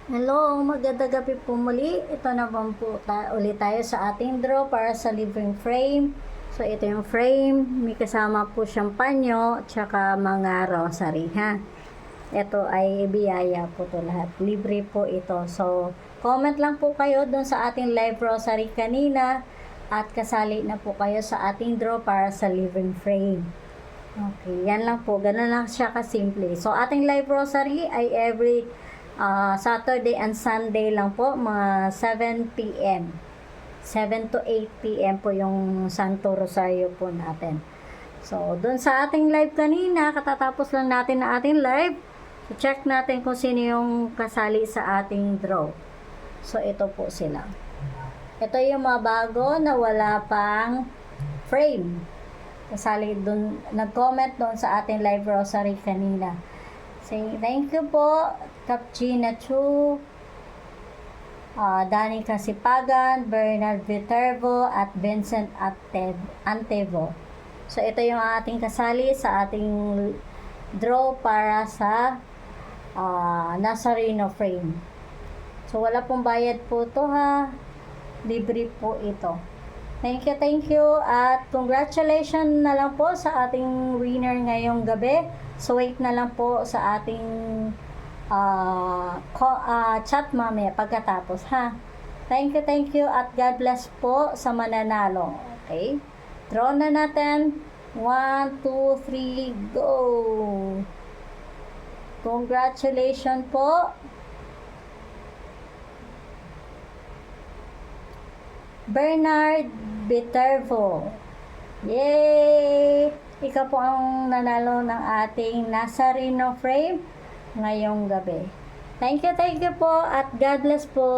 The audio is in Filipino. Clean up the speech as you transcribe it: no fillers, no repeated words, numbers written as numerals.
Hello, magandang gabi po muli. Ito naman po ulit tayo sa ating draw para sa living frame. So, ito yung frame. May kasama po siyang panyo, tsaka mga rosary, ha. Ito ay biyaya po to lahat. Libre po ito. So, comment lang po kayo dun sa ating live rosary kanina at kasali na po kayo sa ating draw para sa living frame. Okay, yan lang po. Ganun lang siya kasimple. So, ating live rosary ay every Saturday and Sunday lang po, mga 7 p.m. 7 to 8 p.m. po yung Santo Rosario po natin. So, dun sa ating live kanina, katatapos lang natin na ating live. So, check natin kung sino yung kasali sa ating draw. So, ito po sila. Ito yung mga bago na wala pang frame. Kasali dun, nag-comment doon sa ating live rosary kanina. Say thank you po, Capgina Chu, Danny Kasipagan, Bernard Viterbo, at Vincent Antevo. So, ito yung ating kasali sa ating draw para sa Nazareno frame. So, wala pong bayad po to, ha. Libre po ito. Thank you, at congratulations na lang po sa ating winner ngayong gabi. So, wait na lang po sa ating chat mamaya pagkatapos, ha. Thank you, at God bless po sa mananalo. Okay? Draw na natin. 1, 2, 3, go! Congratulations po. Bernard Viterbo. Yay! Ikaw po ang nanalo ng ating Nazareno frame ngayong gabi. Thank you po, at God bless po.